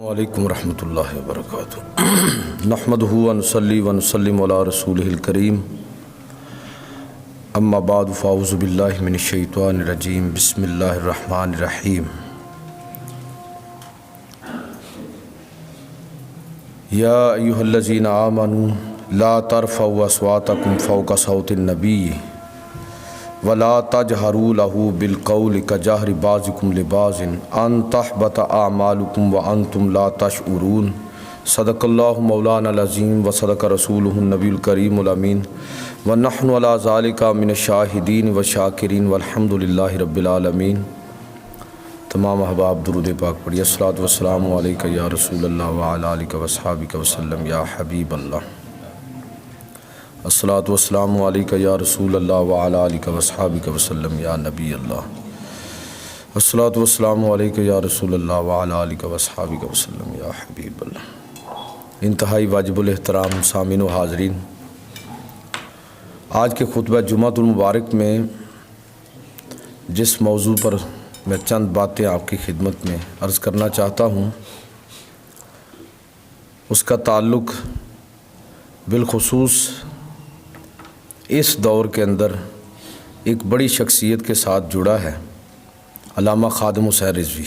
وعلیکم ورحمۃ اللہ وبرکاتہ نحمدہ ونصلی ونسلم علی رسولہ الکریم اما بعد فاعوذ باللہ من الشیطان الرجیم بسم اللہ الرحمن الرحیم یا ایہا الذین آمنوا لا ترفعوا اصواتکم فوق صوت النبی ولا تجہروا لہ بالقول کجہر بعضکم لبعض ان تحبط اعمالکم وانتم لا تشعرون صدق اللہ مولانا العظیم وصدق رسولہ النبی الکریم الامین ونحن علی ذالک من الشاہدین والشاکرین والحمد للہ رب العالمین۔ تمام احباب درود پاک پڑھیے۔ الصلاۃ والسلام علیک یا رسول اللہ وعلی آلک واصحابک وسلم یا حبیب اللہ۔ الصلاۃ والسلام علیک یا رسول اللہ وعلی آلک واصحابک وسلم یا نبی اللہ۔ الصلاۃ والسلام علیک یا رسول اللہ وعلی آلک واصحابک وسلم یا حبیب اللہ۔ انتہائی واجب الاحترام سامعین و حاضرین، آج کے خطبہ جمعۃ المبارک میں جس موضوع پر میں چند باتیں آپ کی خدمت میں عرض کرنا چاہتا ہوں، اس کا تعلق بالخصوص اس دور کے اندر ایک بڑی شخصیت کے ساتھ جڑا ہے، علامہ خادم حسین رضوی۔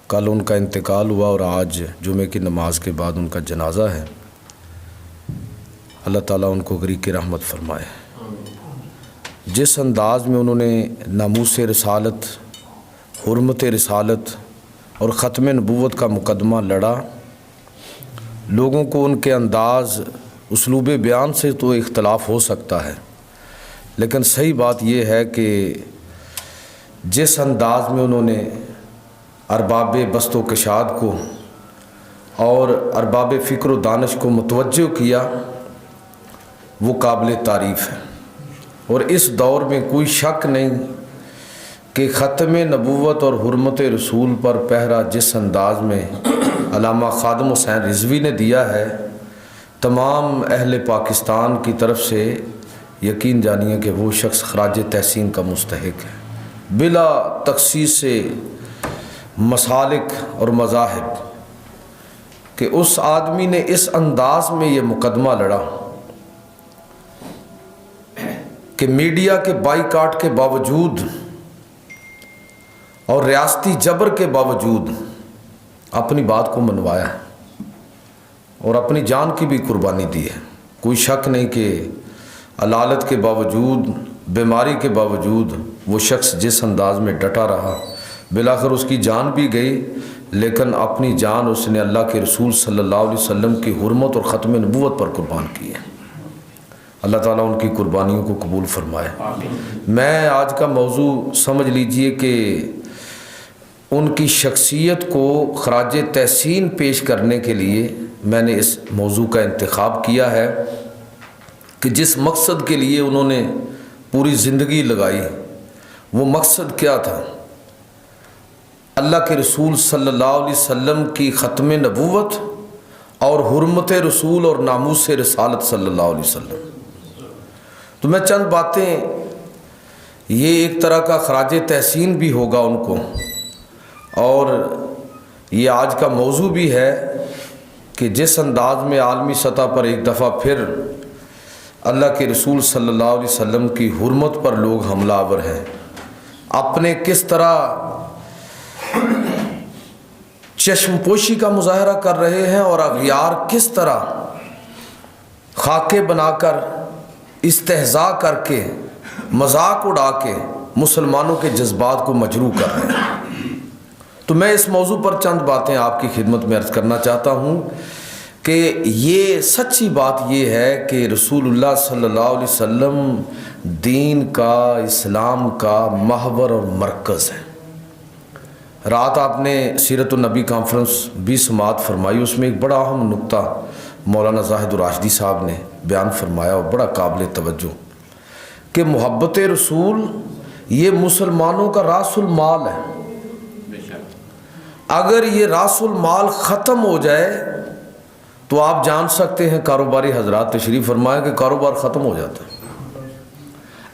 کل ان کا انتقال ہوا اور آج جمعے کی نماز کے بعد ان کا جنازہ ہے۔ اللہ تعالیٰ ان کو غریق رحمت فرمائے۔ جس انداز میں انہوں نے ناموس رسالت، حرمت رسالت اور ختم نبوت کا مقدمہ لڑا، لوگوں کو ان کے انداز، اسلوب بیان سے تو اختلاف ہو سکتا ہے، لیکن صحیح بات یہ ہے کہ جس انداز میں انہوں نے ارباب بسط و کشاد کو اور ارباب فکر و دانش کو متوجہ کیا، وہ قابل تعریف ہے۔ اور اس دور میں کوئی شک نہیں کہ ختم نبوت اور حرمت رسول پر پہرا جس انداز میں علامہ خادم حسین رضوی نے دیا ہے، تمام اہل پاکستان کی طرف سے یقین جانیے کہ وہ شخص خراج تحسین کا مستحق ہے، بلا تخصیص مسالک اور مذاہب، کہ اس آدمی نے اس انداز میں یہ مقدمہ لڑا کہ میڈیا کے بائیکاٹ کے باوجود اور ریاستی جبر کے باوجود اپنی بات کو منوایا ہے اور اپنی جان کی بھی قربانی دی ہے۔ کوئی شک نہیں کہ علالت کے باوجود، بیماری کے باوجود وہ شخص جس انداز میں ڈٹا رہا، بالآخر اس کی جان بھی گئی، لیکن اپنی جان اس نے اللہ کے رسول صلی اللہ علیہ وسلم کی حرمت اور ختم نبوت پر قربان کی ہے۔ اللہ تعالیٰ ان کی قربانیوں کو قبول فرمائے۔ میں آج کا موضوع سمجھ لیجئے کہ ان کی شخصیت کو خراج تحسین پیش کرنے کے لیے میں نے اس موضوع کا انتخاب کیا ہے کہ جس مقصد کے لیے انہوں نے پوری زندگی لگائی، وہ مقصد کیا تھا؟ اللہ کے رسول صلی اللہ علیہ وسلم کی ختم نبوت اور حرمت رسول اور ناموس رسالت صلی اللہ علیہ وسلم۔ تو میں چند باتیں، یہ ایک طرح کا خراج تحسین بھی ہوگا ان کو، اور یہ آج کا موضوع بھی ہے کہ جس انداز میں عالمی سطح پر ایک دفعہ پھر اللہ کے رسول صلی اللہ علیہ وسلم کی حرمت پر لوگ حملہ آور ہیں، اپنے کس طرح چشم پوشی کا مظاہرہ کر رہے ہیں اور اغیار کس طرح خاکے بنا کر، استہزاء کر کے، مذاق اڑا کے مسلمانوں کے جذبات کو مجروح کر رہے ہیں۔ تو میں اس موضوع پر چند باتیں آپ کی خدمت میں عرض کرنا چاہتا ہوں کہ یہ سچی بات یہ ہے کہ رسول اللہ صلی اللہ علیہ وسلم دین کا، اسلام کا محور اور مرکز ہے۔ رات آپ نے سیرت النبی کانفرنس بھی سماعت فرمائی، اس میں ایک بڑا اہم نقطہ مولانا زاہد الراشدی صاحب نے بیان فرمایا اور بڑا قابل توجہ، کہ محبت رسول یہ مسلمانوں کا راس المال ہے۔ اگر یہ راس المال ختم ہو جائے تو آپ جان سکتے ہیں، کاروباری حضرات تشریف فرمائیں، کہ کاروبار ختم ہو جاتا ہے۔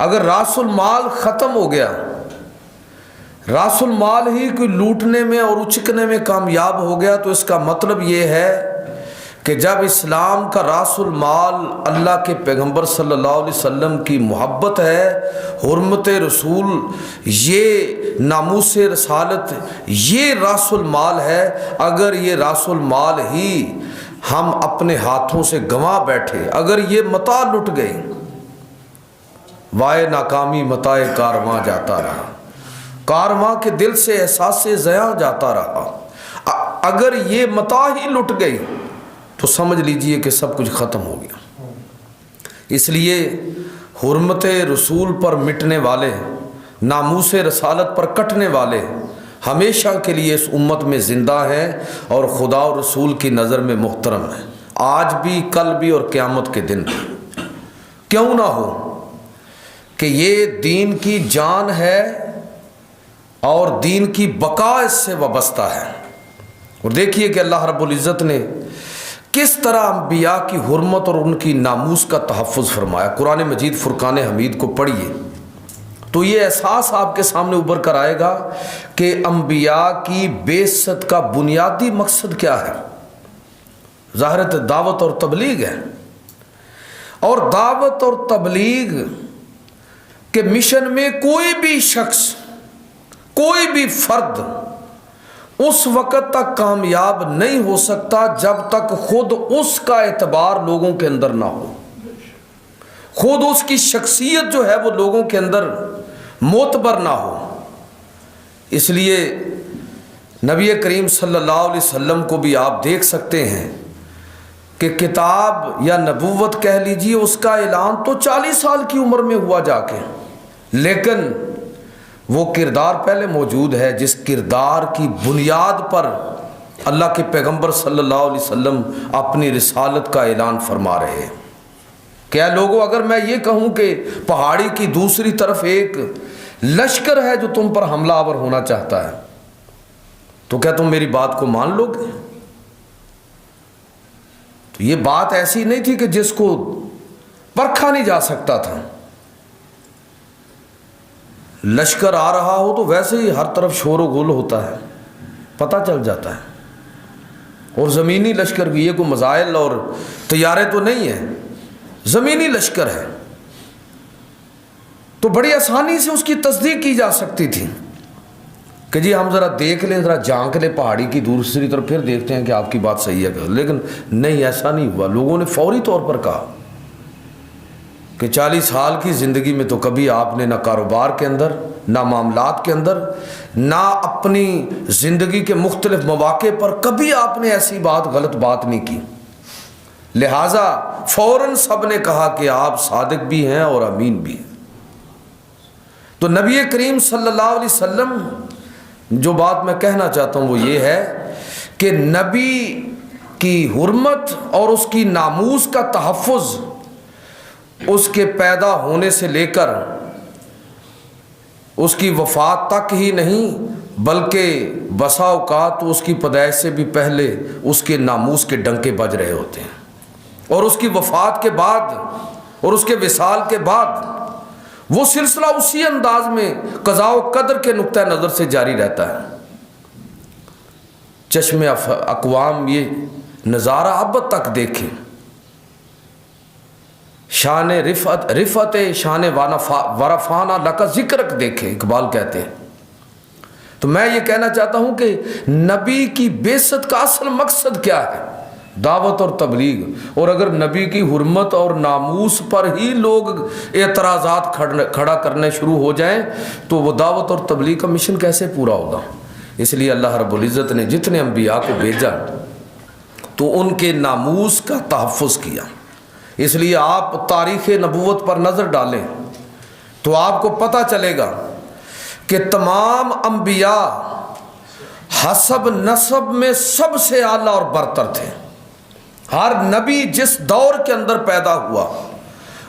اگر راس المال ختم ہو گیا، راس المال ہی کوئی لوٹنے میں اور اچکنے میں کامیاب ہو گیا تو اس کا مطلب یہ ہے کہ جب اسلام کا راس المال اللہ کے پیغمبر صلی اللہ علیہ وسلم کی محبت ہے، حرمت رسول، یہ ناموس رسالت، یہ راس المال ہے، اگر یہ راس المال ہی ہم اپنے ہاتھوں سے گنوا بیٹھے، اگر یہ متاع لٹ گئی، وائے ناکامی متاع کارواں جاتا رہا، کارواں کے دل سے احساس زیاں جاتا رہا، اگر یہ متاع ہی لٹ گئی تو سمجھ لیجئے کہ سب کچھ ختم ہو گیا۔ اس لیے حرمت رسول پر مٹنے والے، ناموس رسالت پر کٹنے والے ہمیشہ کے لیے اس امت میں زندہ ہیں اور خدا اور رسول کی نظر میں محترم ہیں، آج بھی، کل بھی اور قیامت کے دن بھی۔ کیوں نہ ہو کہ یہ دین کی جان ہے اور دین کی بقا اس سے وابستہ ہے۔ اور دیکھیے کہ اللہ رب العزت نے کس طرح انبیاء کی حرمت اور ان کی ناموس کا تحفظ فرمایا۔ قرآن مجید فرقان حمید کو پڑھیے تو یہ احساس آپ کے سامنے ابھر کر آئے گا کہ انبیاء کی بعثت کا بنیادی مقصد کیا ہے۔ ظاہرت دعوت اور تبلیغ ہے، اور دعوت اور تبلیغ کے مشن میں کوئی بھی شخص، کوئی بھی فرد اس وقت تک کامیاب نہیں ہو سکتا جب تک خود اس کا اعتبار لوگوں کے اندر نہ ہو، خود اس کی شخصیت جو ہے وہ لوگوں کے اندر معتبر نہ ہو۔ اس لیے نبی کریم صلی اللہ علیہ وسلم کو بھی آپ دیکھ سکتے ہیں کہ کتاب یا نبوت کہہ لیجیے، اس کا اعلان تو 40 سال کی عمر میں ہوا جا کے، لیکن وہ کردار پہلے موجود ہے جس کردار کی بنیاد پر اللہ کے پیغمبر صلی اللہ علیہ وسلم اپنی رسالت کا اعلان فرما رہے ہیں۔ کیا لوگوں، اگر میں یہ کہوں کہ پہاڑی کی دوسری طرف ایک لشکر ہے جو تم پر حملہ آور ہونا چاہتا ہے، تو کیا تم میری بات کو مان لو گے؟ تو یہ بات ایسی نہیں تھی کہ جس کو پرکھا نہیں جا سکتا تھا۔ لشکر آ رہا ہو تو ویسے ہی ہر طرف شور و غل ہوتا ہے، پتہ چل جاتا ہے۔ اور زمینی لشکر بھی، یہ کوئی مزائل اور طیارے تو نہیں ہیں، زمینی لشکر ہے، تو بڑی آسانی سے اس کی تصدیق کی جا سکتی تھی کہ جی ہم ذرا دیکھ لیں، ذرا جھانک لیں پہاڑی کی دوسری طرف، پھر دیکھتے ہیں کہ آپ کی بات صحیح ہے۔ لیکن نہیں، ایسا نہیں ہوا۔ لوگوں نے فوری طور پر کہا کہ 40 سال کی زندگی میں تو کبھی آپ نے نہ کاروبار کے اندر، نہ معاملات کے اندر، نہ اپنی زندگی کے مختلف مواقع پر کبھی آپ نے ایسی بات، غلط بات نہیں کی، لہٰذا فوراً سب نے کہا کہ آپ صادق بھی ہیں اور امین بھی ہیں۔ تو نبی کریم صلی اللہ علیہ وسلم، جو بات میں کہنا چاہتا ہوں وہ یہ ہے کہ نبی کی حرمت اور اس کی ناموس کا تحفظ اس کے پیدا ہونے سے لے کر اس کی وفات تک ہی نہیں، بلکہ بسا اوقات تو اس کی پیدائش سے بھی پہلے اس کے ناموس کے ڈنکے بج رہے ہوتے ہیں، اور اس کی وفات کے بعد اور اس کے وصال کے بعد وہ سلسلہ اسی انداز میں قضاء و قدر کے نقطہ نظر سے جاری رہتا ہے۔ چشم اقوام یہ نظارہ اب تک دیکھیں، شان رفعت شان ورفانہ لکا ذکرک دیکھیں، اقبال کہتے ہیں۔ تو میں یہ کہنا چاہتا ہوں کہ نبی کی بعثت کا اصل مقصد کیا ہے؟ دعوت اور تبلیغ۔ اور اگر نبی کی حرمت اور ناموس پر ہی لوگ اعتراضات کھڑا کرنے شروع ہو جائیں تو وہ دعوت اور تبلیغ کا مشن کیسے پورا ہوگا؟ اس لیے اللہ رب العزت نے جتنے انبیاء کو بھیجا تو ان کے ناموس کا تحفظ کیا۔ اس لیے آپ تاریخ نبوت پر نظر ڈالیں تو آپ کو پتہ چلے گا کہ تمام انبیاء حسب نسب میں سب سے اعلیٰ اور برتر تھے۔ ہر نبی جس دور کے اندر پیدا ہوا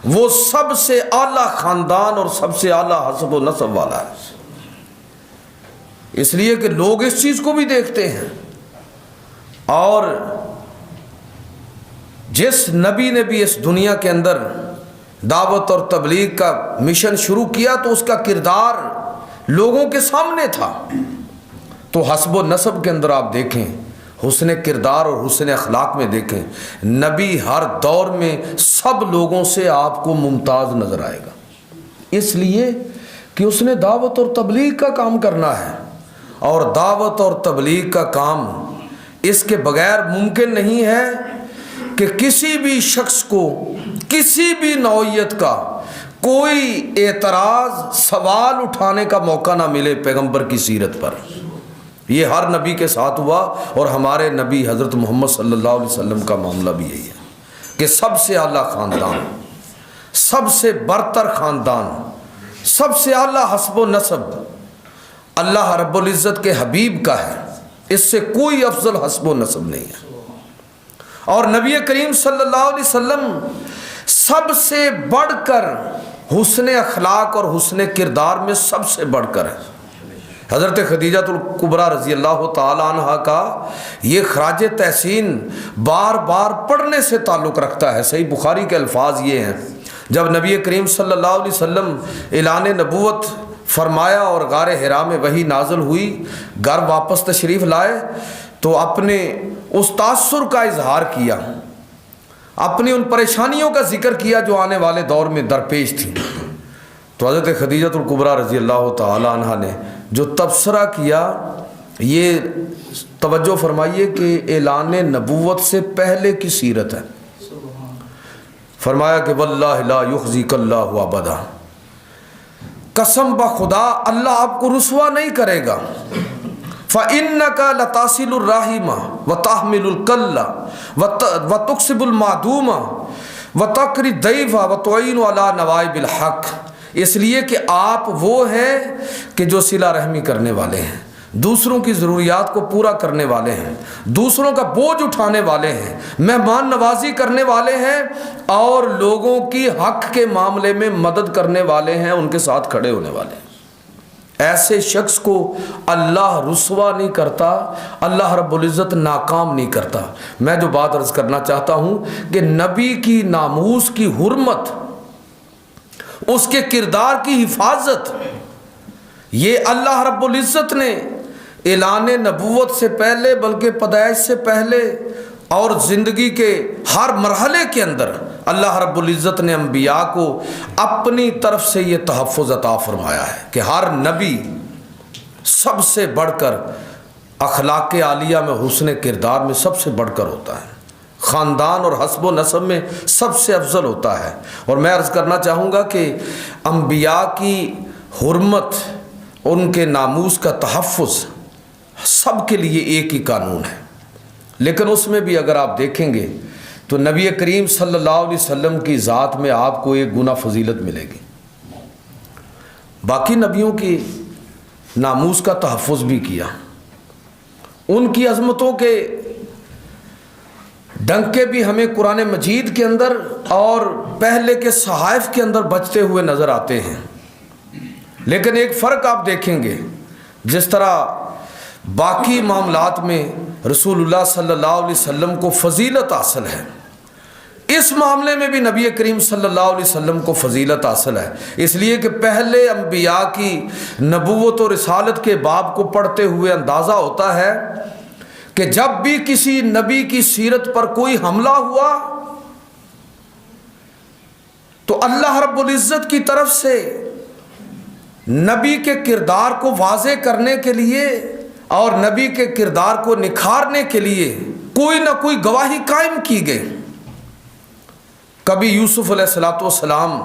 وہ سب سے اعلیٰ خاندان اور سب سے اعلیٰ حسب و نسب والا ہے۔ اس لیے کہ لوگ اس چیز کو بھی دیکھتے ہیں، اور جس نبی نے بھی اس دنیا کے اندر دعوت اور تبلیغ کا مشن شروع کیا تو اس کا کردار لوگوں کے سامنے تھا۔ تو حسب و نسب کے اندر آپ دیکھیں، حسن کردار اور حسن اخلاق میں دیکھیں، نبی ہر دور میں سب لوگوں سے آپ کو ممتاز نظر آئے گا، اس لیے کہ اس نے دعوت اور تبلیغ کا کام کرنا ہے، اور دعوت اور تبلیغ کا کام اس کے بغیر ممکن نہیں ہے کہ کسی بھی شخص کو کسی بھی نوعیت کا کوئی اعتراض سوال اٹھانے کا موقع نہ ملے پیغمبر کی سیرت پر۔ یہ ہر نبی کے ساتھ ہوا، اور ہمارے نبی حضرت محمد صلی اللہ علیہ وسلم کا معاملہ بھی یہی ہے کہ سب سے اعلیٰ خاندان، سب سے برتر خاندان، سب سے اعلیٰ حسب و نسب اللہ رب العزت کے حبیب کا ہے، اس سے کوئی افضل حسب و نسب نہیں ہے۔ اور نبی کریم صلی اللہ علیہ وسلم سب سے بڑھ کر حسن اخلاق اور حسن کردار میں سب سے بڑھ کر ہے۔ حضرت خدیجہ الکبریٰ رضی اللہ تعالی عنہ کا یہ خراج تحسین بار بار پڑھنے سے تعلق رکھتا ہے۔ صحیح بخاری کے الفاظ یہ ہیں، جب نبی کریم صلی اللہ علیہ وسلم اعلان نبوت فرمایا اور غار حرا میں وحی نازل ہوئی، گھر واپس تشریف لائے تو اپنے اس تاثر کا اظہار کیا، اپنی ان پریشانیوں کا ذکر کیا جو آنے والے دور میں درپیش تھیں۔ تو حضرت خدیجہ الکبریٰ رضی اللہ تعالی عنہ نے جو تبصرہ کیا، یہ توجہ فرمائیے کہ اعلان نبوت سے پہلے کی سیرت ہے۔ فرمایا کہ واللہ لا یخزیک اللہ ابدا، قسم بخدا اللہ آپ کو رسوا نہیں کرے گا۔ فَإِنَّكَ لَتَصِلُ الرَّحِمَ وَتَحْمِلُ الْكَلَّ وَتُكْسِبُ الْمَعْدُومَ وَتَقْرِي الضَّيْفَ وَتُعِينُ عَلَى نَوَائِبِ الْحَقِّ، اس لیے کہ آپ وہ ہیں کہ جو صلہ رحمی کرنے والے ہیں، دوسروں کی ضروریات کو پورا کرنے والے ہیں، دوسروں کا بوجھ اٹھانے والے ہیں، مہمان نوازی کرنے والے ہیں، اور لوگوں کی حق کے معاملے میں مدد کرنے والے ہیں، ان کے ساتھ کھڑے ہونے والے ہیں۔ ایسے شخص کو اللہ رسوا نہیں کرتا، اللہ رب العزت ناکام نہیں کرتا۔ میں جو بات عرض کرنا چاہتا ہوں کہ نبی کی ناموس کی حرمت، اس کے کردار کی حفاظت، یہ اللہ رب العزت نے اعلان نبوت سے پہلے بلکہ پیدائش سے پہلے اور زندگی کے ہر مرحلے کے اندر اللہ رب العزت نے انبیاء کو اپنی طرف سے یہ تحفظ عطا فرمایا ہے کہ ہر نبی سب سے بڑھ کر اخلاق عالیہ میں حسن کردار میں سب سے بڑھ کر ہوتا ہے، خاندان اور حسب و نسب میں سب سے افضل ہوتا ہے۔ اور میں عرض کرنا چاہوں گا کہ انبیاء کی حرمت، ان کے ناموس کا تحفظ سب کے لیے ایک ہی قانون ہے، لیکن اس میں بھی اگر آپ دیکھیں گے تو نبی کریم صلی اللہ علیہ وسلم کی ذات میں آپ کو ایک گنا فضیلت ملے گی۔ باقی نبیوں کی ناموس کا تحفظ بھی کیا، ان کی عظمتوں کے ڈنکے بھی ہمیں قرآن مجید کے اندر اور پہلے کے صحائف کے اندر بجتے ہوئے نظر آتے ہیں، لیکن ایک فرق آپ دیکھیں گے، جس طرح باقی معاملات میں رسول اللہ صلی اللہ علیہ وسلم کو فضیلت حاصل ہے، اس معاملے میں بھی نبی کریم صلی اللہ علیہ وسلم کو فضیلت حاصل ہے، اس لیے کہ پہلے انبیاء کی نبوت و رسالت کے باب کو پڑھتے ہوئے اندازہ ہوتا ہے کہ جب بھی کسی نبی کی سیرت پر کوئی حملہ ہوا تو اللہ رب العزت کی طرف سے نبی کے کردار کو واضح کرنے کے لیے اور نبی کے کردار کو نکھارنے کے لیے کوئی نہ کوئی گواہی قائم کی گئی۔ کبھی یوسف علیہ السلام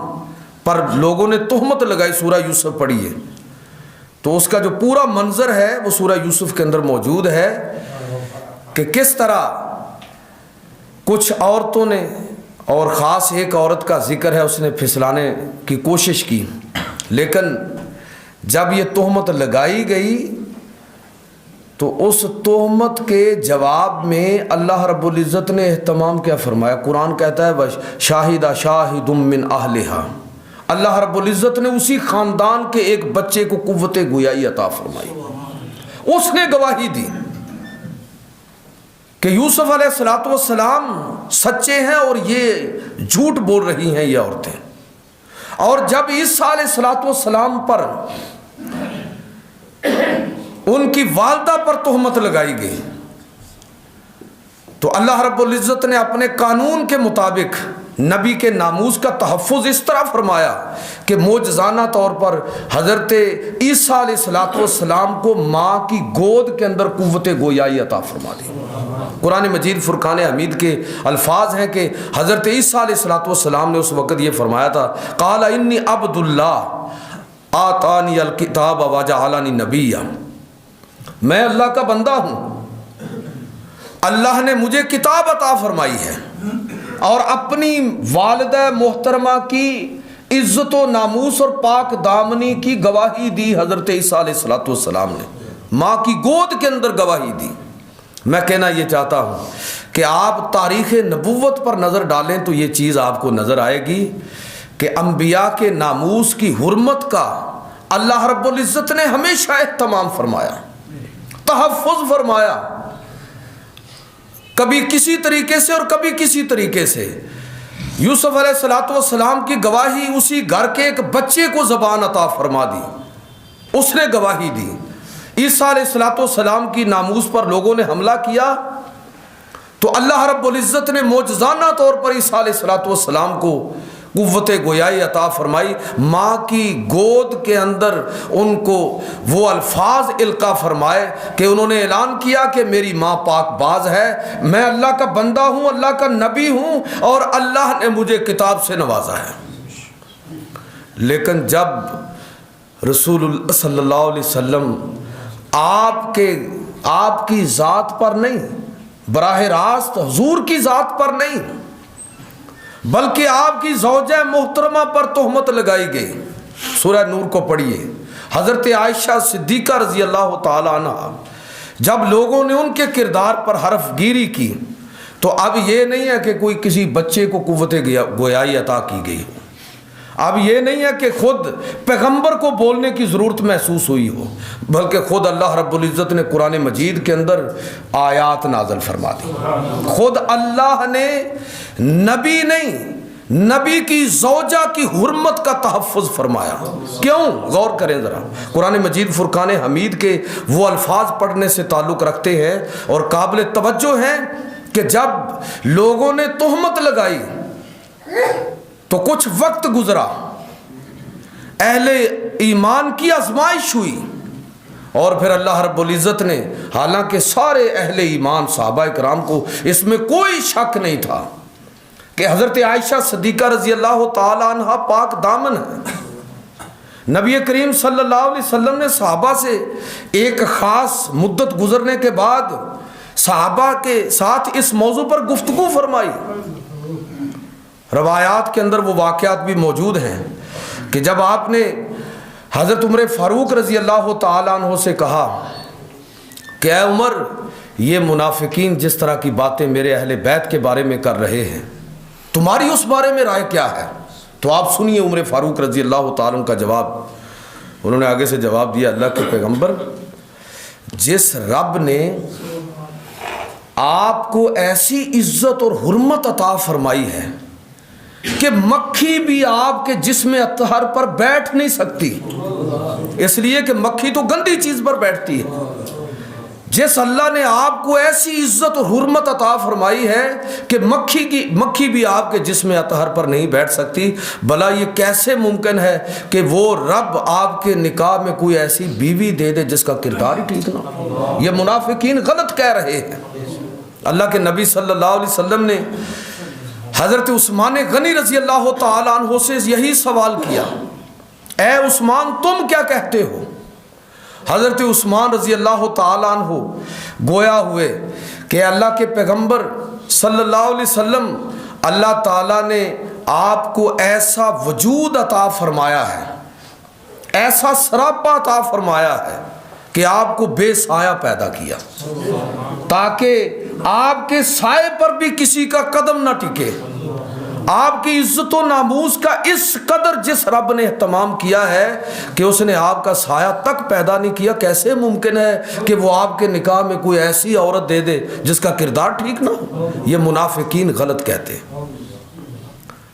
پر لوگوں نے تہمت لگائی، سورہ یوسف پڑھی ہے تو اس کا جو پورا منظر ہے وہ سورہ یوسف کے اندر موجود ہے کہ کس طرح کچھ عورتوں نے، اور خاص ایک عورت کا ذکر ہے، اس نے پھسلانے کی کوشش کی، لیکن جب یہ تہمت لگائی گئی تو اس تہمت کے جواب میں اللہ رب العزت نے اہتمام کیا فرمایا؟ قرآن کہتا ہے وَشَاهِدَ شَاهِدٌ مِّنْ أَهْلِهَا، اللہ رب العزت نے اسی خاندان کے ایک بچے کو قوت گویائی عطا فرمائی، اس نے گواہی دی کہ یوسف علیہ السلام سچے ہیں اور یہ جھوٹ بول رہی ہیں یہ عورتیں۔ اور جب عیسیٰ علیہ السلام پر ان کی والدہ پر تہمت لگائی گئی تو اللہ رب العزت نے اپنے قانون کے مطابق نبی کے ناموس کا تحفظ اس طرح فرمایا کہ معجزانہ طور پر حضرت عیسیٰ علیہ السلام کو ماں کی گود کے اندر قوت گویائی عطا فرما دی۔ قرآن مجید فرقان حمید کے الفاظ ہیں کہ حضرت عیسیٰ علیہ السلام نے اس وقت یہ فرمایا تھا، قال انی عبد اللہ آتانی الکتاب وجعلنی نبیا، میں اللہ کا بندہ ہوں، اللہ نے مجھے کتاب عطا فرمائی ہے اور اپنی والدہ محترمہ کی عزت و ناموس اور پاک دامنی کی گواہی دی۔ حضرت عیسیٰ علیہ السلام نے ماں کی گود کے اندر گواہی دی۔ میں کہنا یہ چاہتا ہوں کہ آپ تاریخ نبوت پر نظر ڈالیں تو یہ چیز آپ کو نظر آئے گی کہ انبیاء کے ناموس کی حرمت کا اللہ رب العزت نے ہمیشہ اہتمام فرمایا، تحفظ فرمایا، کبھی کسی طریقے سے اور کبھی کسی طریقے سے۔ یوسف علیہ السلام کی گواہی اسی گھر کے ایک بچے کو زبان عطا فرما دی، اس نے گواہی دی۔ عیسیٰ علیہ السلام کی ناموس پر لوگوں نے حملہ کیا تو اللہ رب العزت نے معجزانہ طور پر عیسیٰ علیہ السلام کو قوت گویائی عطا فرمائی، ماں کی گود کے اندر ان کو وہ الفاظ القا فرمائے کہ انہوں نے اعلان کیا کہ میری ماں پاک باز ہے، میں اللہ کا بندہ ہوں، اللہ کا نبی ہوں اور اللہ نے مجھے کتاب سے نوازا ہے۔ لیکن جب رسول اللہ صلی اللہ علیہ وسلم آپ کی ذات پر نہیں، براہ راست حضور کی ذات پر نہیں بلکہ آپ کی زوجہ محترمہ پر تہمت لگائی گئی، سورہ نور کو پڑھیے، حضرت عائشہ صدیقہ رضی اللہ تعالی عنہ، جب لوگوں نے ان کے کردار پر حرف گیری کی تو اب یہ نہیں ہے کہ کوئی کسی بچے کو قوت گویائی عطا کی گئی ہو، اب یہ نہیں ہے کہ خود پیغمبر کو بولنے کی ضرورت محسوس ہوئی ہو، بلکہ خود اللہ رب العزت نے قرآن مجید کے اندر آیات نازل فرما دی۔ خود اللہ نے نبی نہیں، نبی کی زوجہ کی حرمت کا تحفظ فرمایا۔ کیوں؟ غور کریں ذرا، قرآن مجید فرقان حمید کے وہ الفاظ پڑھنے سے تعلق رکھتے ہیں اور قابل توجہ ہیں کہ جب لوگوں نے تہمت لگائی تو کچھ وقت گزرا، اہل ایمان کی آزمائش ہوئی اور پھر اللہ رب العزت نے، حالانکہ سارے اہل ایمان صحابہ کرام کو اس میں کوئی شک نہیں تھا کہ حضرت عائشہ صدیقہ رضی اللہ تعالی عنہ پاک دامن ہے، نبی کریم صلی اللہ علیہ وسلم نے صحابہ سے ایک خاص مدت گزرنے کے بعد صحابہ کے ساتھ اس موضوع پر گفتگو فرمائی۔ روایات کے اندر وہ واقعات بھی موجود ہیں کہ جب آپ نے حضرت عمر فاروق رضی اللہ تعالیٰ عنہ سے کہا کہ اے عمر، یہ منافقین جس طرح کی باتیں میرے اہل بیت کے بارے میں کر رہے ہیں، تمہاری اس بارے میں رائے کیا ہے؟ تو آپ سنیے عمر فاروق رضی اللہ تعالیٰ عنہ کا جواب۔ انہوں نے آگے سے جواب دیا، اللہ کے پیغمبر، جس رب نے آپ کو ایسی عزت اور حرمت عطا فرمائی ہے کہ مکھی بھی آپ کے جسم اطہر پر بیٹھ نہیں سکتی، اس لیے کہ مکھی تو گندی چیز پر بیٹھتی ہے، جس اللہ نے آپ کو ایسی عزت اور حرمت عطا فرمائی ہے کہ مکھی بھی آپ کے جسم اطہر پر نہیں بیٹھ سکتی، بھلا یہ کیسے ممکن ہے کہ وہ رب آپ کے نکاح میں کوئی ایسی بیوی دے دے جس کا کردار ہی ٹھیک نہ ہو؟ یہ منافقین غلط کہہ رہے ہیں۔ اللہ کے نبی صلی اللہ علیہ وسلم نے حضرت عثمان غنی رضی اللہ تعالیٰ عنہ سے یہی سوال کیا، اے عثمان تم کیا کہتے ہو؟ حضرت عثمان رضی اللہ تعالیٰ عنہ گویا ہوئے کہ اللہ کے پیغمبر صلی اللہ علیہ وسلم، اللہ تعالیٰ نے آپ کو ایسا وجود عطا فرمایا ہے، ایسا سراپا عطا فرمایا ہے کہ آپ کو بے سایہ پیدا کیا تاکہ آپ کے سائے پر بھی کسی کا قدم نہ ٹکے۔ آپ کی عزت و ناموس کا اس قدر جس رب نے اہتمام کیا ہے کہ اس نے آپ کا سایہ تک پیدا نہیں کیا، کیسے ممکن ہے کہ وہ آپ کے نکاح میں کوئی ایسی عورت دے دے جس کا کردار ٹھیک نہ ہو؟ یہ منافقین غلط کہتے ہیں۔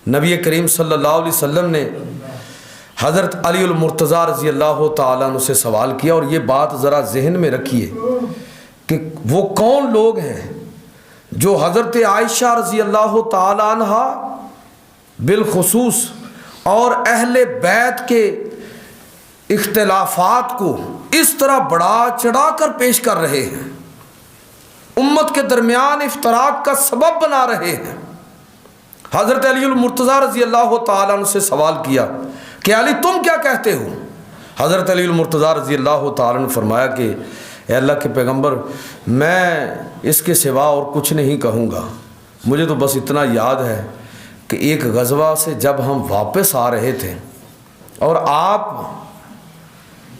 نبی کریم صلی اللہ علیہ وسلم نے حضرت علی المرتضیٰ رضی اللہ تعالیٰ عنہ سے سوال کیا، اور یہ بات ذرا ذہن میں رکھیے کہ وہ کون لوگ ہیں جو حضرت عائشہ رضی اللہ تعالیٰ عنہ بالخصوص اور اہل بیت کے اختلافات کو اس طرح بڑھا چڑھا کر پیش کر رہے ہیں، امت کے درمیان افتراق کا سبب بنا رہے ہیں۔ حضرت علی المرتضیٰ رضی اللہ تعالیٰ عنہ سے سوال کیا کہ علی تم کیا کہتے ہو؟ حضرت علی المرتضیٰ رضی اللہ تعالیٰ عنہ نے فرمایا کہ اے اللہ کے پیغمبر، میں اس کے سوا اور کچھ نہیں کہوں گا، مجھے تو بس اتنا یاد ہے کہ ایک غزوہ سے جب ہم واپس آ رہے تھے اور آپ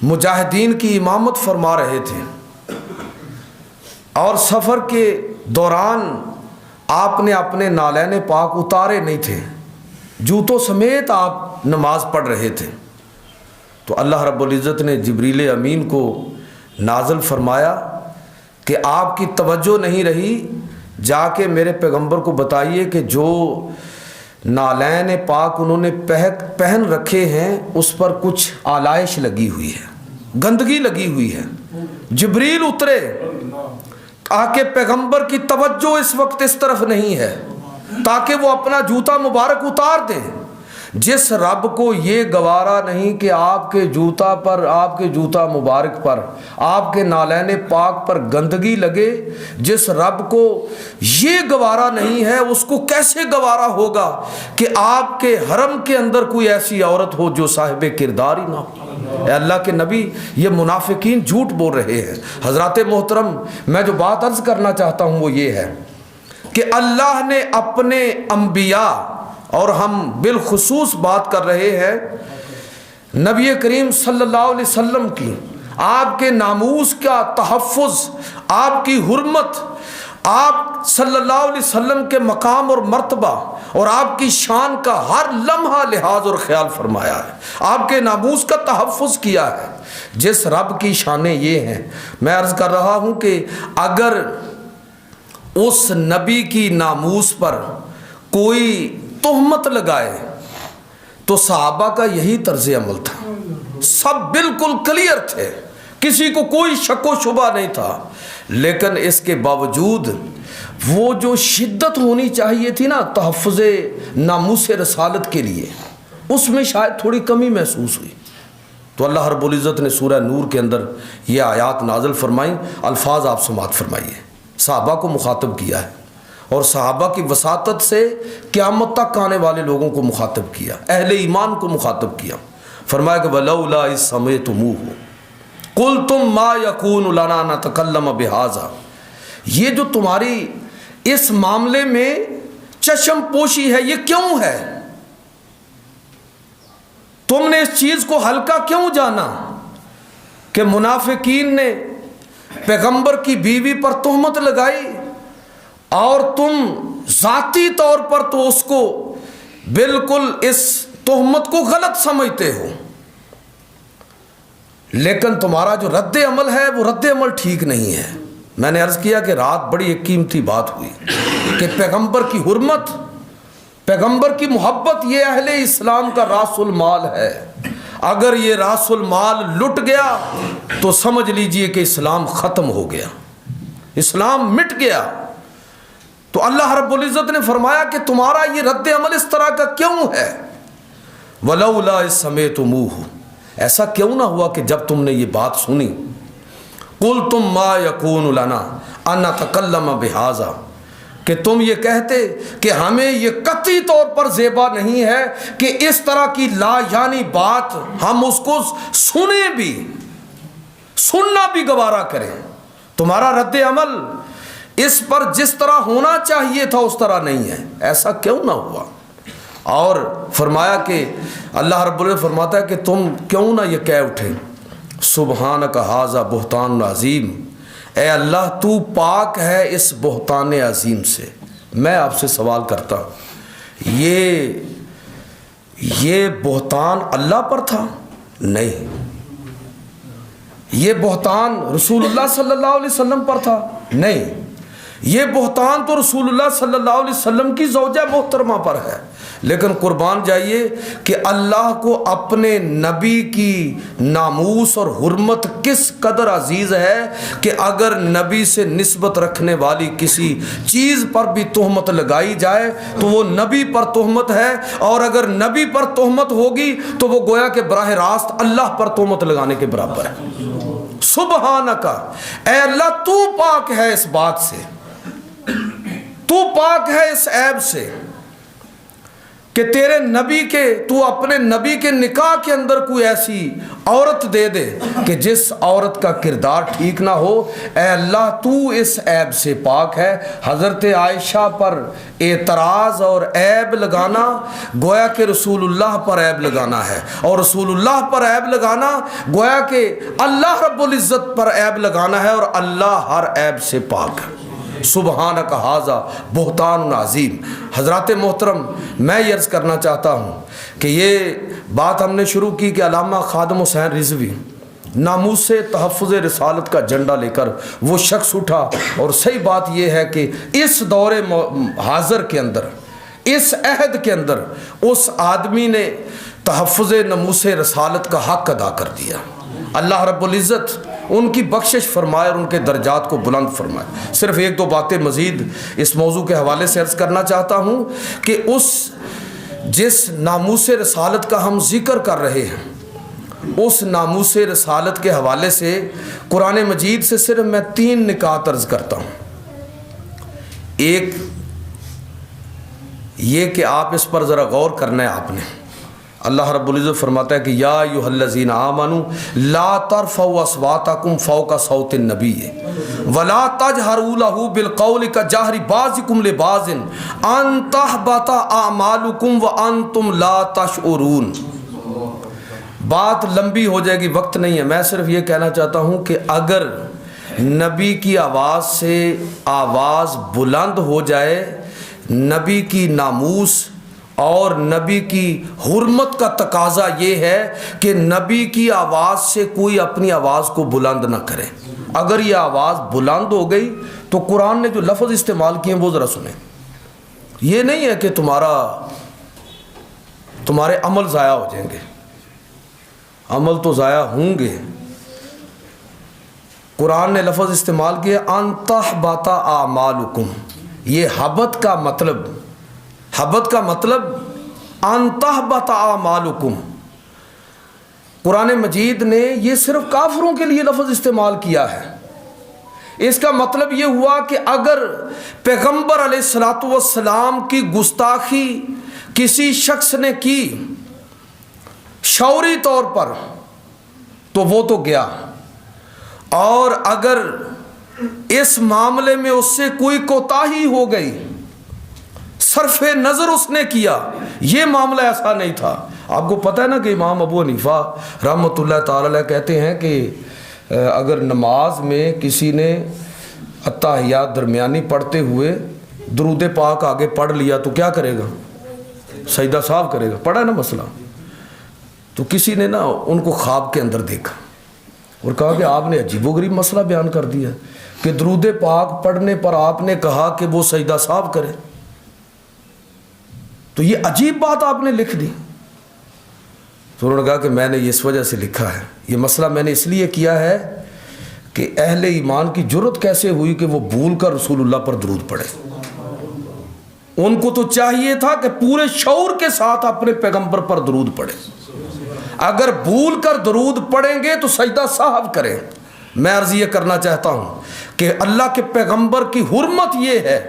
مجاہدین کی امامت فرما رہے تھے، اور سفر کے دوران آپ نے اپنے نالین پاک اتارے نہیں تھے، جوتوں سمیت آپ نماز پڑھ رہے تھے، تو اللہ رب العزت نے جبریل امین کو نازل فرمایا کہ آپ کی توجہ نہیں رہی، جا کے میرے پیغمبر کو بتائیے کہ جو نالین پاک انہوں نے پہن رکھے ہیں اس پر کچھ آلائش لگی ہوئی ہے، گندگی لگی ہوئی ہے۔ جبریل اترے، آکے پیغمبر کی توجہ اس وقت اس طرف نہیں ہے تاکہ وہ اپنا جوتا مبارک اتار دیں۔ جس رب کو یہ گوارا نہیں کہ آپ کے جوتا پر، آپ کے جوتا مبارک پر، آپ کے نالین پاک پر گندگی لگے، جس رب کو یہ گوارا نہیں ہے اس کو کیسے گوارا ہوگا کہ آپ کے حرم کے اندر کوئی ایسی عورت ہو جو صاحب کردار ہی نہ ہو۔ اے اللہ کے نبی، یہ منافقین جھوٹ بول رہے ہیں۔ حضرات محترم، میں جو بات عرض کرنا چاہتا ہوں وہ یہ ہے کہ اللہ نے اپنے انبیاء، اور ہم بالخصوص بات کر رہے ہیں نبی کریم صلی اللہ علیہ وسلم کی، آپ کے ناموس کا تحفظ، آپ کی حرمت، آپ صلی اللہ علیہ وسلم کے مقام اور مرتبہ اور آپ کی شان کا ہر لمحہ لحاظ اور خیال فرمایا ہے، آپ کے ناموس کا تحفظ کیا ہے۔ جس رب کی شانیں یہ ہیں، میں عرض کر رہا ہوں کہ اگر اس نبی کی ناموس پر کوئی تہمت لگائے تو صحابہ کا یہی طرز عمل تھا، سب بالکل کلیئر تھے، کسی کو کوئی شک و شبہ نہیں تھا، لیکن اس کے باوجود وہ جو شدت ہونی چاہیے تھی نا تحفظ ناموس رسالت کے لیے، اس میں شاید تھوڑی کمی محسوس ہوئی، تو اللہ رب العزت نے سورہ نور کے اندر یہ آیات نازل فرمائیں۔ الفاظ آپ سماعت فرمائیے، صحابہ کو مخاطب کیا ہے، اور صحابہ کی وساطت سے قیامت تک آنے والے لوگوں کو مخاطب کیا، اہل ایمان کو مخاطب کیا۔ فرمایا کہ وَلَوْلَا إِذْ سَمِعْتُمُوهُ قُلْتُمْ مَا يَكُونُ لَنَا نَتَكَلَّمَ بِهَذَا، یہ جو تمہاری اس معاملے میں چشم پوشی ہے یہ کیوں ہے؟ تم نے اس چیز کو ہلکا کیوں جانا کہ منافقین نے پیغمبر کی بیوی پر تہمت لگائی اور تم ذاتی طور پر تو اس کو بالکل اس تہمت کو غلط سمجھتے ہو، لیکن تمہارا جو رد عمل ہے وہ رد عمل ٹھیک نہیں ہے۔ میں نے عرض کیا کہ رات بڑی ایک قیمتی بات ہوئی کہ پیغمبر کی حرمت، پیغمبر کی محبت یہ اہل اسلام کا راس المال ہے، اگر یہ راس المال لٹ گیا تو سمجھ لیجئے کہ اسلام ختم ہو گیا، اسلام مٹ گیا۔ تو اللہ رب العزت نے فرمایا کہ تمہارا یہ رد عمل اس طرح کا کیوں ہے؟ وَلَوْلَا إِذْ سَمِعْتُمُوهُ، ایسا کیوں نہ ہوا کہ جب تم نے یہ بات سنی، قُلْتُمْ مَا يَكُونُ لَنَا أَن نَتَكَلَّمَ بِهَذَا، کہ تم یہ کہتے کہ ہمیں یہ قطعی طور پر زیبا نہیں ہے کہ اس طرح کی لا یعنی بات ہم اس کو سنیں بھی، سننا بھی گوارا کریں۔ تمہارا رد عمل اس پر جس طرح ہونا چاہیے تھا اس طرح نہیں ہے، ایسا کیوں نہ ہوا؟ اور فرمایا کہ اللہ رب العزت فرماتا ہے کہ تم کیوں نہ یہ کہہ اٹھے سبحانک ھذا بہتان عظیم، اے اللہ تو پاک ہے اس بہتان عظیم سے۔ میں آپ سے سوال کرتا ہوں، یہ بہتان اللہ پر تھا؟ نہیں۔ یہ بہتان رسول اللہ صلی اللہ علیہ وسلم پر تھا؟ نہیں۔ یہ بہتان تو رسول اللہ صلی اللہ علیہ وسلم کی زوجہ محترمہ پر ہے، لیکن قربان جائیے کہ اللہ کو اپنے نبی کی ناموس اور حرمت کس قدر عزیز ہے کہ اگر نبی سے نسبت رکھنے والی کسی چیز پر بھی تہمت لگائی جائے تو وہ نبی پر تہمت ہے، اور اگر نبی پر تہمت ہوگی تو وہ گویا کہ براہ راست اللہ پر تہمت لگانے کے برابر ہے۔ سبحانک، اے اللہ تو پاک ہے اس بات سے، تو پاک ہے اس عیب سے کہ تیرے نبی کے، تو اپنے نبی کے نکاح کے اندر کوئی ایسی عورت دے دے کہ جس عورت کا کردار ٹھیک نہ ہو۔ اے اللہ تو اس عیب سے پاک ہے۔ حضرت عائشہ پر اعتراض اور عیب لگانا گویا کہ رسول اللہ پر عیب لگانا ہے، اور رسول اللہ پر عیب لگانا گویا کہ اللہ رب العزت پر عیب لگانا ہے، اور اللہ ہر عیب سے پاک ہے۔ سبحانک ھذا بہتان عظیم۔ حضرات محترم، میں یہ عرض کرنا چاہتا ہوں کہ یہ بات ہم نے شروع کی کہ علامہ خادم حسین رضوی ناموس تحفظ رسالت کا جھنڈا لے کر وہ شخص اٹھا، اور صحیح بات یہ ہے کہ اس دور حاضر کے اندر، اس عہد کے اندر اس آدمی نے تحفظ ناموس رسالت کا حق ادا کر دیا۔ اللہ رب العزت ان کی بخشش فرمائے اور ان کے درجات کو بلند فرمائے۔ صرف ایک دو باتیں مزید اس موضوع کے حوالے سے عرض کرنا چاہتا ہوں کہ جس ناموس رسالت کا ہم ذکر کر رہے ہیں، اس ناموس رسالت کے حوالے سے قرآن مجید سے صرف میں 3 نکات عرض کرتا ہوں۔ ایک یہ کہ آپ اس پر ذرا غور کرنا ہے آپ نے۔ اللہ رب العزت فرماتا ہے کہ یا ایھا الذین آمنوا لا ترفعوا اصواتکم فوق صوت النبی ولا تجہروا لہ بالقول کجہر بعضکم لبعض ان تحبط اعمالکم وانتم لا تشعرون۔ بات لمبی ہو جائے گی، وقت نہیں ہے، میں صرف یہ کہنا چاہتا ہوں کہ اگر نبی کی آواز سے آواز بلند ہو جائے، نبی کی ناموس اور نبی کی حرمت کا تقاضا یہ ہے کہ نبی کی آواز سے کوئی اپنی آواز کو بلند نہ کرے۔ اگر یہ آواز بلند ہو گئی تو قرآن نے جو لفظ استعمال کیے ہیں وہ ذرا سنیں۔ یہ نہیں ہے کہ تمہارے عمل ضائع ہو جائیں گے، عمل تو ضائع ہوں گے۔ قرآن نے لفظ استعمال کیا ان تحبط اعمالکم۔ یہ حبط کا مطلب ان تحبط اعمالکم۔ قرآن مجید نے یہ صرف کافروں کے لیے لفظ استعمال کیا ہے۔ اس کا مطلب یہ ہوا کہ اگر پیغمبر علیہ الصلوۃ والسلام کی گستاخی کسی شخص نے کی شعوری طور پر تو وہ تو گیا، اور اگر اس معاملے میں اس سے کوئی کوتاہی ہو گئی، صرف نظر اس نے کیا، یہ معاملہ ایسا نہیں تھا۔ آپ کو پتہ ہے نا کہ امام ابو حنیفہ رحمۃ اللہ تعالی علیہ کہتے ہیں کہ اگر نماز میں کسی نے اتحیات درمیانی پڑھتے ہوئے درود پاک آگے پڑھ لیا تو کیا کرے گا؟ سجدہ صاحب کرے گا۔ پڑھا ہے نا مسئلہ؟ تو کسی نے نا ان کو خواب کے اندر دیکھا اور کہا کہ آپ نے عجیب و غریب مسئلہ بیان کر دیا کہ درود پاک پڑھنے پر آپ نے کہا کہ وہ سجدہ صاحب کرے، تو یہ عجیب بات آپ نے لکھ دی۔ تو انہوں نے کہا کہ میں نے اس وجہ سے لکھا ہے، یہ مسئلہ میں نے اس لیے کیا ہے کہ اہل ایمان کی جرت کیسے ہوئی کہ وہ بھول کر رسول اللہ پر درود پڑھے۔ ان کو تو چاہیے تھا کہ پورے شعور کے ساتھ اپنے پیغمبر پر درود پڑھے۔ اگر بھول کر درود پڑھیں گے تو سجدہ صاحب کریں۔ میں عرض یہ کرنا چاہتا ہوں کہ اللہ کے پیغمبر کی حرمت یہ ہے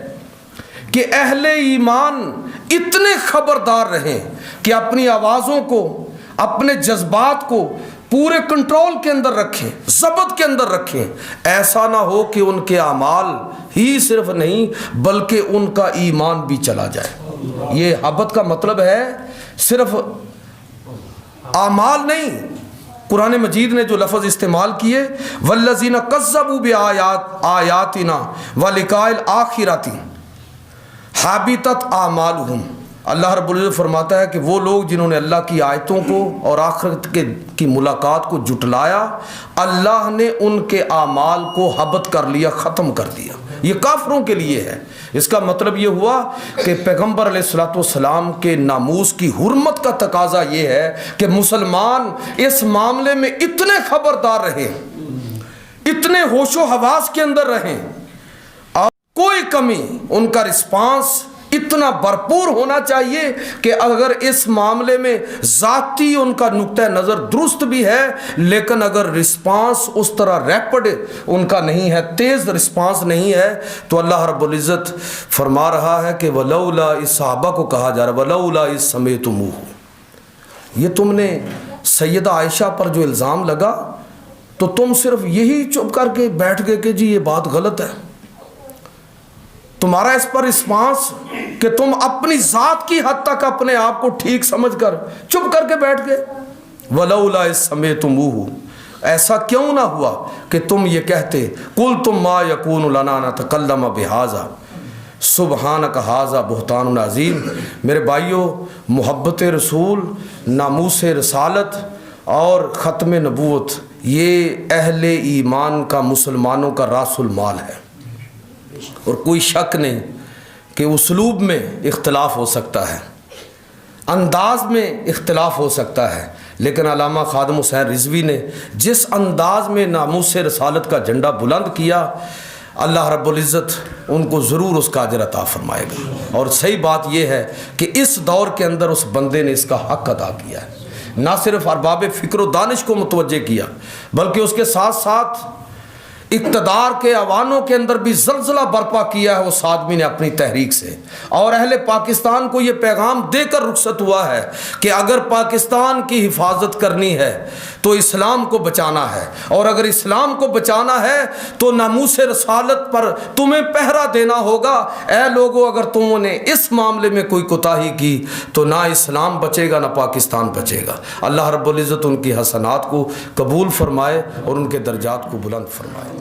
کہ اہل ایمان اتنے خبردار رہیں کہ اپنی آوازوں کو، اپنے جذبات کو پورے کنٹرول کے اندر رکھیں، ضبط کے اندر رکھیں۔ ایسا نہ ہو کہ ان کے اعمال ہی صرف نہیں بلکہ ان کا ایمان بھی چلا جائے۔ یہ حبت کا مطلب ہے صرف اعمال نہیں۔ قرآن مجید نے جو لفظ استعمال کیے والذین کذبوا بآیاتنا ولقاء الآخرۃ حبطت اعمالہم۔ اللہ رب العزت فرماتا ہے کہ وہ لوگ جنہوں نے اللہ کی آیتوں کو اور آخرت کی ملاقات کو جھٹلایا، اللہ نے ان کے اعمال کو حبط کر لیا، ختم کر دیا۔ یہ کافروں کے لیے ہے۔ اس کا مطلب یہ ہوا کہ پیغمبر علیہ الصلوۃ والسلام کے ناموس کی حرمت کا تقاضا یہ ہے کہ مسلمان اس معاملے میں اتنے خبردار رہیں، اتنے ہوش و حواس کے اندر رہیں، اور کوئی کمی، ان کا رسپانس اتنا بھرپور ہونا چاہیے کہ اگر اس معاملے میں ذاتی ان کا نقطہ نظر درست بھی ہے، لیکن اگر رسپانس اس طرح ریپڈ ان کا نہیں ہے، تیز رسپانس نہیں ہے، تو اللہ رب العزت فرما رہا ہے کہ ولولا، اس صحابہ کو کہا جا رہا ہے ولولا اذ سمیعتموہ، یہ تم نے سیدہ عائشہ پر جو الزام لگا تو تم صرف یہی چپ کر کے بیٹھ گئے کہ جی یہ بات غلط ہے، تمہارا اس پر رسپانس کہ تم اپنی ذات کی حد تک اپنے آپ کو ٹھیک سمجھ کر چپ کر کے بیٹھ گئے۔ وَلَوْلَا إِذْ سَمِعْتُمُوهُ، ایسا کیوں نہ ہوا کہ تم یہ کہتے قُلْتُمْ مَا يَكُونُ لَنَا نَتَكَلَّمَ بِهَذَا سُبْحَانَكَ هَذَا بُهْتَانٌ عَظِيمٌ۔ میرے بھائیو، محبت رسول، ناموس رسالت اور ختم نبوت، یہ اہل ایمان کا، مسلمانوں کا راس المال ہے، اور کوئی شک نہیں کہ اسلوب میں اختلاف ہو سکتا ہے، انداز میں اختلاف ہو سکتا ہے، لیکن علامہ خادم حسین رضوی نے جس انداز میں ناموس رسالت کا جھنڈا بلند کیا، اللہ رب العزت ان کو ضرور اس کا اجر عطا فرمائے گا۔ اور صحیح بات یہ ہے کہ اس دور کے اندر اس بندے نے اس کا حق ادا کیا ہے، نہ صرف ارباب فکر و دانش کو متوجہ کیا، بلکہ اس کے ساتھ ساتھ اقتدار کے ایوانوں کے اندر بھی زلزلہ برپا کیا ہے اس آدمی نے اپنی تحریک سے، اور اہل پاکستان کو یہ پیغام دے کر رخصت ہوا ہے کہ اگر پاکستان کی حفاظت کرنی ہے تو اسلام کو بچانا ہے، اور اگر اسلام کو بچانا ہے تو ناموس رسالت پر تمہیں پہرا دینا ہوگا۔ اے لوگو، اگر تم نے اس معاملے میں کوئی کوتاہی کی تو نہ اسلام بچے گا، نہ پاکستان بچے گا۔ اللہ رب العزت ان کی حسنات کو قبول فرمائے اور ان کے درجات کو بلند فرمائے۔